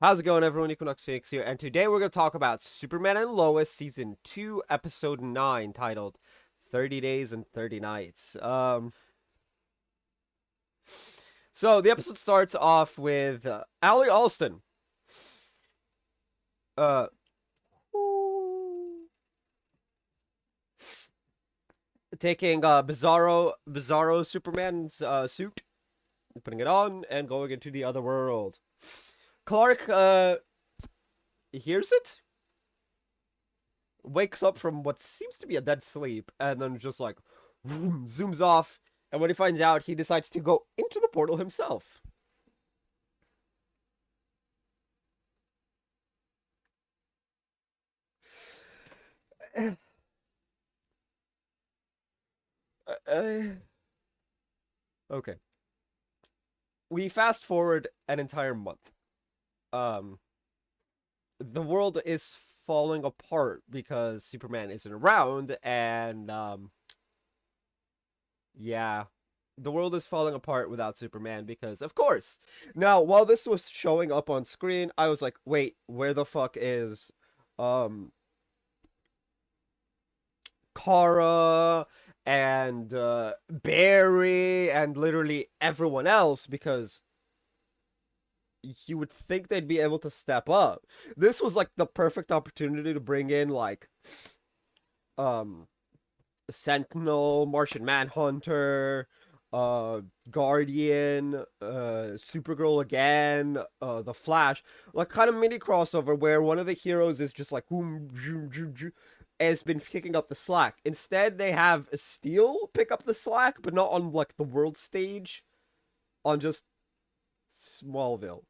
How's it going, everyone? Equinox Phoenix here, and today we're going to talk about Superman and Lois Season 2, Episode 9, titled 30 Days and 30 Nights. So the episode starts off with Allie Alston, uh, taking Bizarro Superman's suit, putting it on, and going into the other world. Clark, hears it, wakes up from what seems to be a dead sleep, and then just like vroom, zooms off. And when he finds out, he decides to go into the portal himself. Okay. We fast forward an entire month. Um, the world is falling apart because Superman isn't around, and yeah, the world is falling apart without Superman because, of course. Now, while this was showing up on screen, I was like, wait, where the fuck is um Kara and Barry and literally everyone else? Because you would think they'd be able to step up. This was like the perfect opportunity to bring in like um Sentinel, Martian Manhunter, uh Guardian, Supergirl again, the Flash, like kind of mini crossover where one of the heroes is just like has been picking up the slack. Instead, they have Steel pick up the slack, but not on like the world stage, on just Smallville.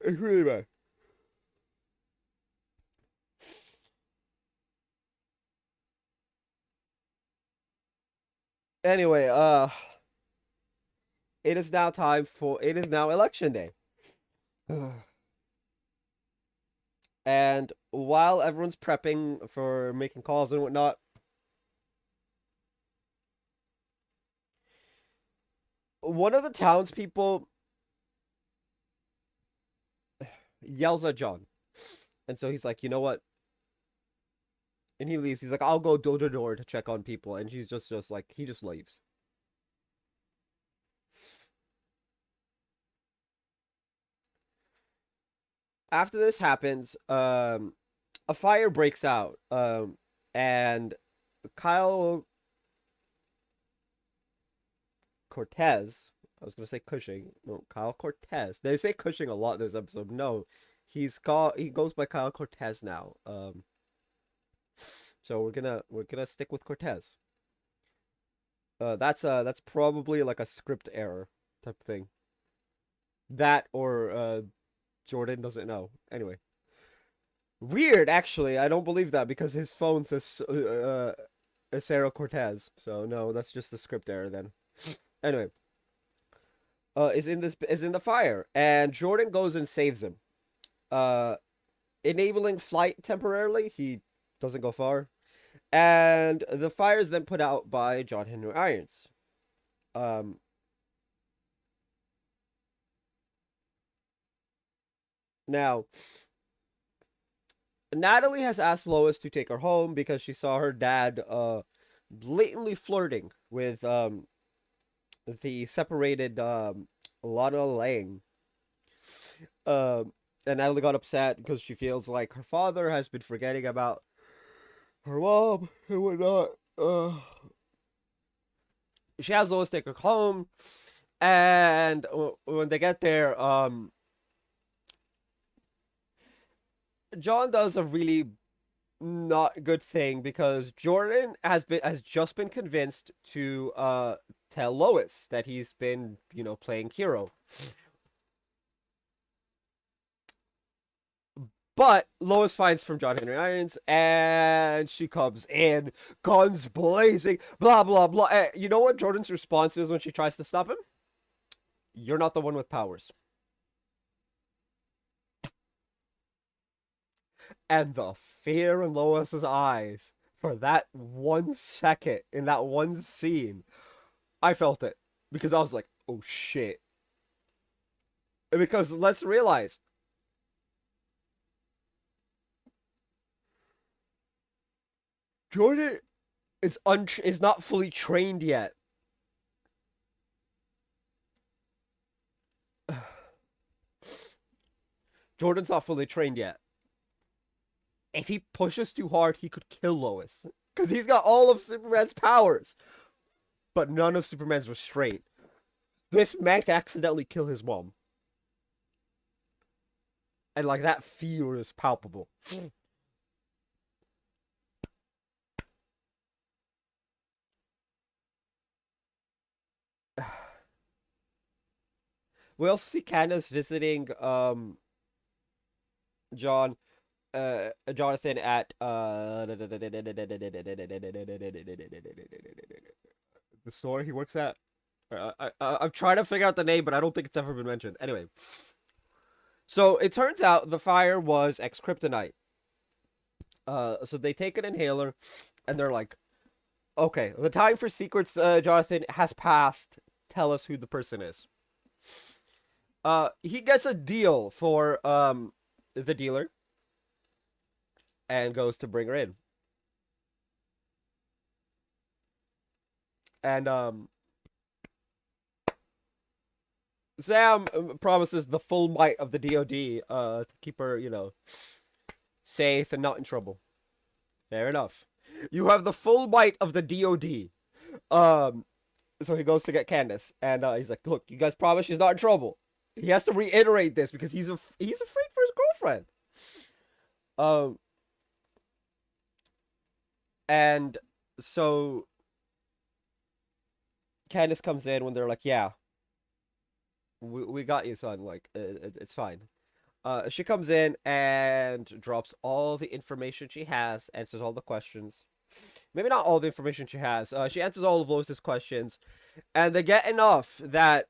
It's really bad. Anyway, it is now election day. And while everyone's prepping for making calls and whatnot, one of the townspeople yells at John. And so he's like, you know what? And he leaves. He's like, I'll go door to door to check on people. And he's just like, he just leaves. After this happens, a fire breaks out. And Kyle Cortez, I was gonna say Cushing. No, Kyle Cortez. They say Cushing a lot in this episode. No, he goes by Kyle Cortez now. So we're gonna stick with Cortez. That's probably like a script error type of thing. That or Jordan doesn't know. Anyway, weird actually. I don't believe that because his phone says Sarah Cortez. So no, that's just a script error then. Anyway, is in the fire, and Jordan goes and saves him. Uh, enabling flight temporarily. He doesn't go far, and the fire is then put out by John Henry Irons. Um, Now Natalie has asked Lois to take her home because she saw her dad blatantly flirting with the separated Lana Lang. Um and Natalie got upset because she feels like her father has been forgetting about her mom and whatnot. She has Lois take her home, and when they get there, John does a really not good thing because Jordan has just been convinced to tell Lois that he's been, playing hero. But Lois finds from John Henry Irons, and she comes in, guns blazing, blah blah blah. You know what Jordan's response is when she tries to stop him? You're not the one with powers. And the fear in Lois's eyes for that 1 second in that one scene, I felt it because I was like, "Oh shit!" Because let's realize Jordan is not fully trained yet. Jordan's not fully trained yet. If he pushes too hard, he could kill Lois. Because he's got all of Superman's powers, but none of Superman's restraint. This man can accidentally kill his mom. And like that fear is palpable. We also see Candace visiting John Jonathan at the store he works at. I'm trying to figure out the name, but I don't think it's ever been mentioned. Anyway, so it turns out the fire was ex kryptonite. So they take an inhaler, and they're like, "Okay, the time for secrets, Jonathan, has passed. Tell us who the person is." He gets a deal for the dealer, and goes to bring her in. And Sam promises the full might of the DoD to keep her, safe and not in trouble. Fair enough. You have the full might of the DoD. So he goes to get Candace, and he's like, "Look, you guys promise she's not in trouble." He has to reiterate this because he's afraid for his girlfriend. Um, and so Candace comes in when they're like, "Yeah, we got you, son. Like, it's fine." She comes in and drops all the information she has, answers all the questions. Maybe not all the information she has. She answers all of Lois's questions, and they get enough that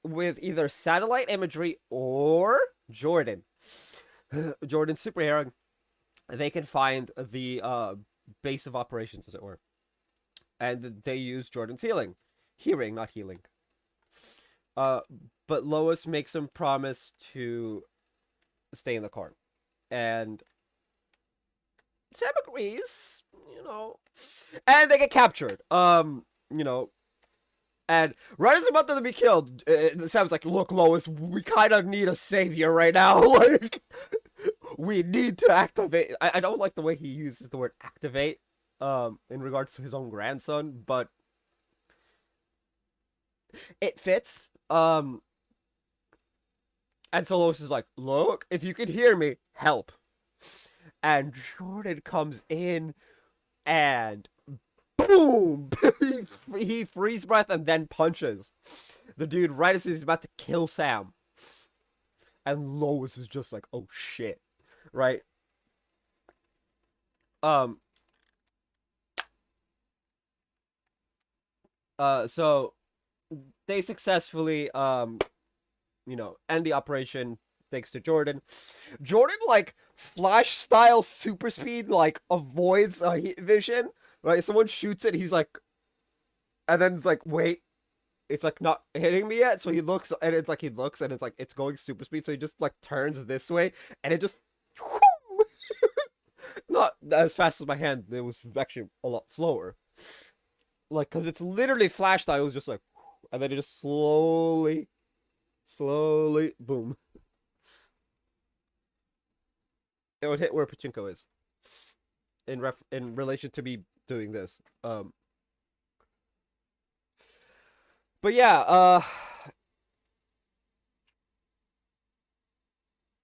with either satellite imagery or Jordan's superhero, they can find the base of operations, as it were, and they use Jordan's hearing, not healing. Uh, but Lois makes him promise to stay in the car, and Sam agrees, and they get captured. You know, and right as they're about to be killed, Sam's like, "Look, Lois, we kind of need a savior right now. Like, we need to activate." I don't like the way he uses the word activate, in regards to his own grandson, but it fits. And so Lois is like, "Look, if you can hear me, help." And Jordan comes in and boom, he freeze breath and then punches the dude right as he's about to kill Sam. And Lois is just like, "Oh shit," right? Um. So they successfully end the operation thanks to Jordan. Jordan like flash style super speed like avoids heat vision. Right? Someone shoots it. He's like, and then it's like, wait, it's like not hitting me yet. So he looks, and it's like he looks, and it's like it's going super speed. So he just like turns this way, and it just not as fast as my hand. It was actually a lot slower. Like, cause it's literally flash style. It was just like, and then it just slowly, boom. It would hit where Pachinko is in relation to me doing this. But yeah,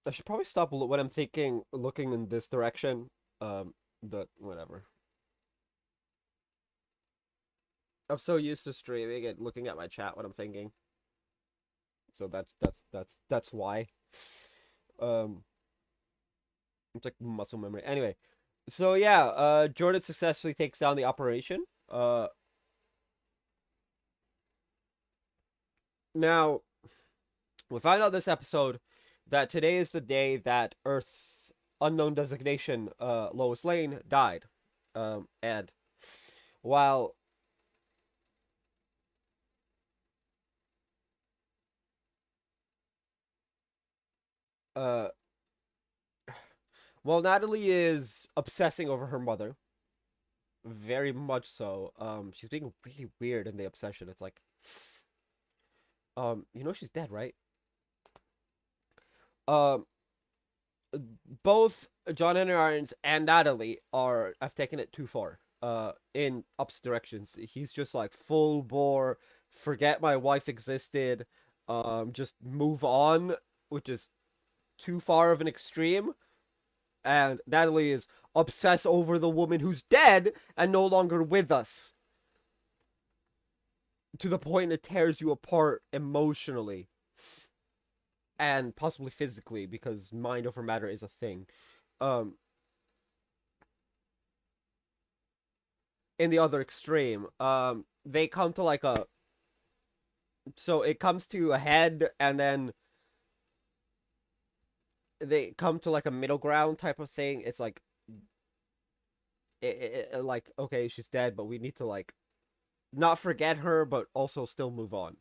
I should probably stop when I'm thinking, looking in this direction. But whatever. I'm so used to streaming and looking at my chat when I'm thinking. So that's why. Um, it's like muscle memory. Anyway, so yeah, Jordan successfully takes down the operation. Now we find out this episode that today is the day that Earth unknown designation Lois Lane died. And while Uh, well, Natalie is obsessing over her mother, very much so. She's being really weird in the obsession. It's like, she's dead, right? Um, both John Henry Irons and Natalie are have taken it too far. In opposite directions. He's just like full bore, forget my wife existed, just move on, which is too far of an extreme. And Natalie is obsessed over the woman who's dead and no longer with us to the point it tears you apart emotionally and possibly physically because mind over matter is a thing. Um, in the other extreme, they come to like a so it comes to a head and then they come to like a middle ground type of thing. It's like like okay, she's dead, but we need to like not forget her, but also still move on.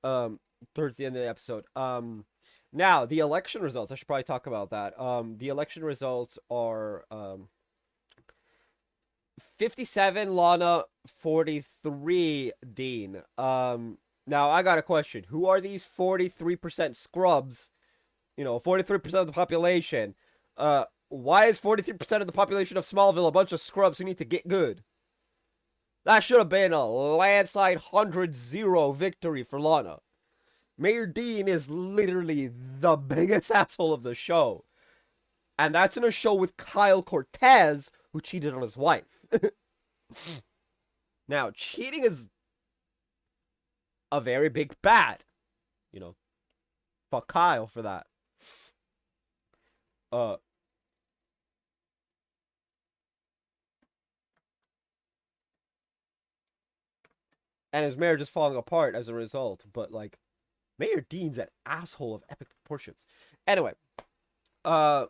Um, Towards the end of the episode. Now the election results. I should probably talk about that. The election results are 57 Lana, 43 Dean. Now I got a question. Who are these 43% scrubs? 43% of the population. Why is 43% of the population of Smallville a bunch of scrubs who need to get good? That should have been a landslide 100-0 victory for Lana. Mayor Dean is literally the biggest asshole of the show. And that's in a show with Kyle Cortez, who cheated on his wife. Now, cheating is a very big bad. You know, fuck Kyle for that. Uh, and his marriage is falling apart as a result. But like, Mayor Dean's an asshole of epic proportions. Anyway, uh,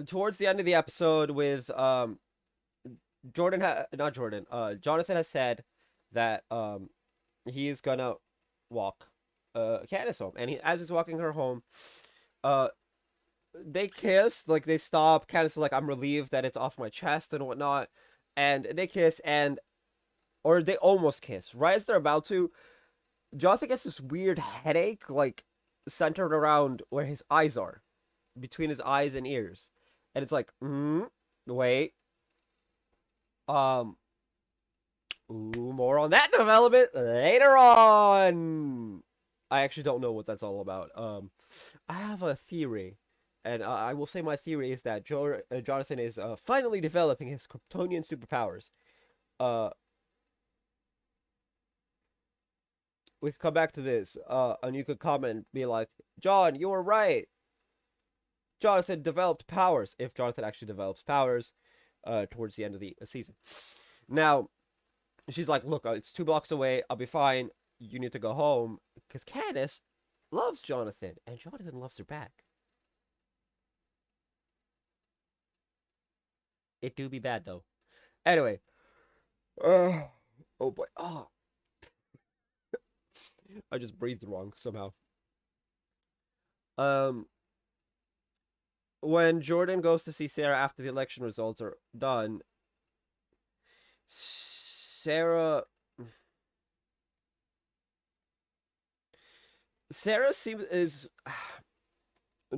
towards the end of the episode, with not Jordan, Jonathan has said that he's gonna walk Candace home, and as he's walking her home, uh, they kiss, like they stop. Candace is like, I'm relieved that it's off my chest and whatnot, and they kiss, and or they almost kiss. Right as they're about to, Jonathan gets this weird headache, like centered around where his eyes are, between his eyes and ears, and it's like, wait, um, ooh, more on that development later on. I actually don't know what that's all about. I have a theory, and I will say my theory is that Jonathan is finally developing his Kryptonian superpowers. Uh, we could come back to this, and you could comment, be like, John, you were right. Jonathan developed powers. If Jonathan actually develops powers, towards the end of the season. Now, she's like, look, it's 2 blocks away. I'll be fine. You need to go home. Because Candace loves Jonathan, and Jonathan loves her back. It do be bad, though. Anyway. Oh, boy. Oh, I just breathed wrong somehow. Um, when Jordan goes to see Sarah after the election results are done, Sarah Sarah seems is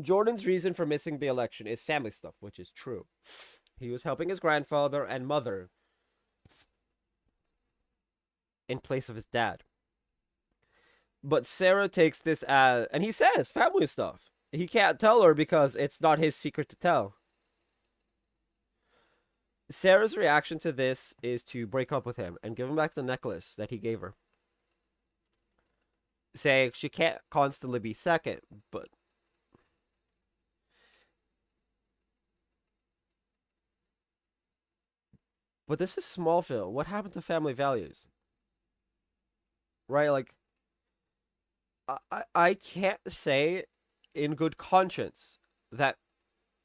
Jordan's reason for missing the election is family stuff, which is true. He was helping his grandfather and mother in place of his dad. But Sarah takes this as, and he says family stuff. He can't tell her because it's not his secret to tell. Sarah's reaction to this is to break up with him and give him back the necklace that he gave her, saying she can't constantly be second. But this is Smallville. What happened to family values? Right? Like, I can't say in good conscience that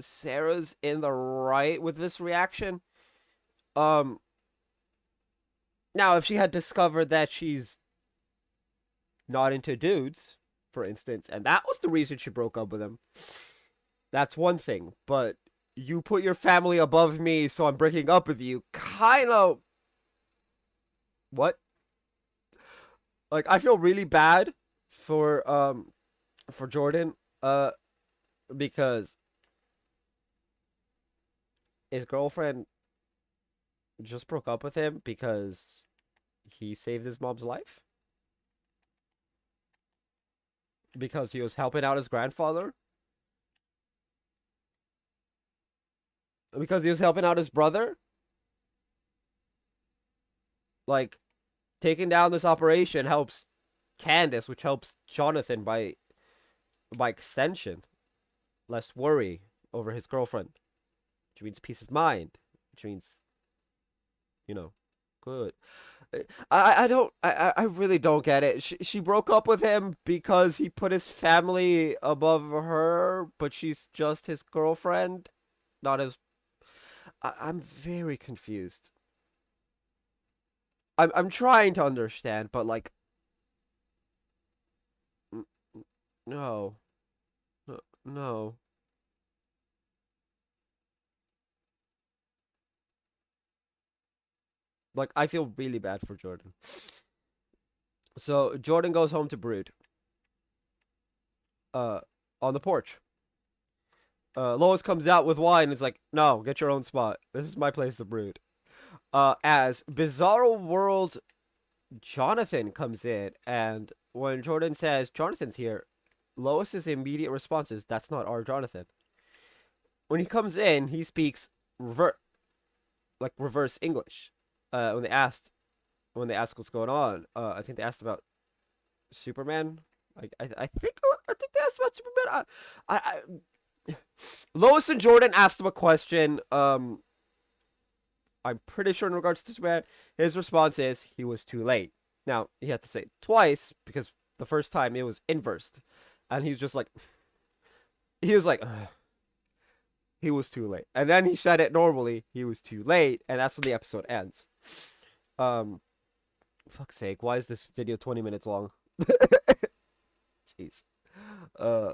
Sarah's in the right with this reaction. Um, Now if she had discovered that she's not into dudes, for instance, and that was the reason she broke up with him. That's one thing, but you put your family above me, so I'm breaking up with you. Kind of what? Like I feel really bad for Jordan uh because his girlfriend just broke up with him because he saved his mom's life, because he was helping out his grandfather, because he was helping out his brother. Like taking down this operation helps Candace, which helps Jonathan by extension. Less worry over his girlfriend, which means peace of mind, which means, you know, good. I don't I really don't get it. She broke up with him because he put his family above her, but she's just his girlfriend, not his. I'm very confused. I'm trying to understand, but like, no, no. Like I feel really bad for Jordan. So Jordan goes home to brood. Uh, on the porch. Lois comes out with wine and is like, "No, get your own spot. This is my place to brood." As Bizarro World Jonathan comes in, and when Jordan says Jonathan's here, Lois's immediate response is, "That's not our Jonathan." When he comes in, he speaks rever reverse English. When they asked what's going on, I think they asked about Superman. I think they asked about Superman. Lois and Jordan asked him a question. I'm pretty sure in regards to Superman, his response is he was too late. Now he had to say it twice because the first time it was inversed, and he was just like, he was like, "Ugh." He was too late, and then he said it normally. He was too late, and that's when the episode ends. Um, fuck's sake, why is this video 20 minutes long? Jeez. Uh,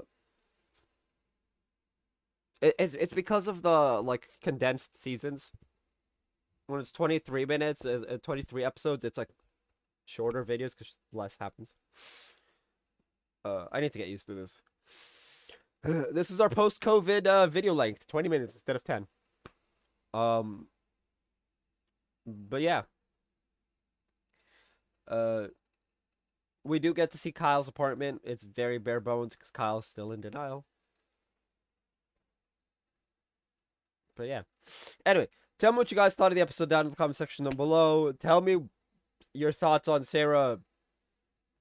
it's because of the like condensed seasons. When it's 23 minutes, 23 episodes, it's like shorter videos because less happens. I need to get used to this. This is our post-COVID video length, 20 minutes instead of 10. Um, but yeah, uh, we do get to see Kyle's apartment. It's very bare bones because Kyle's still in denial. But yeah. Anyway, tell me what you guys thought of the episode down in the comment section down below. Tell me your thoughts on Sarah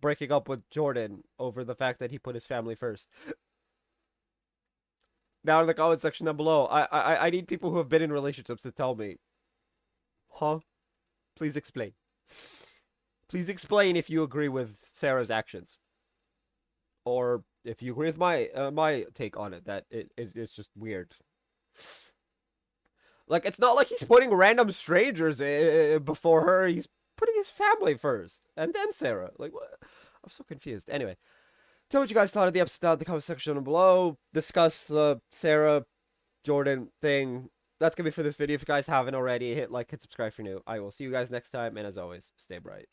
breaking up with Jordan over the fact that he put his family first. Down in the comment section down below. I need people who have been in relationships to tell me. Huh? Please explain. Please explain if you agree with Sarah's actions, or if you agree with my take on it. That it's just weird. Like it's not like he's putting random strangers before her. He's putting his family first, and then Sarah. Like what? I'm so confused. Anyway, tell me what you guys thought of the episode down in the comment section down below. Discuss the Sarah Jordan thing. That's gonna be for this video. If you guys haven't already, hit like, hit subscribe if you're new. I will see you guys next time, and as always, stay bright.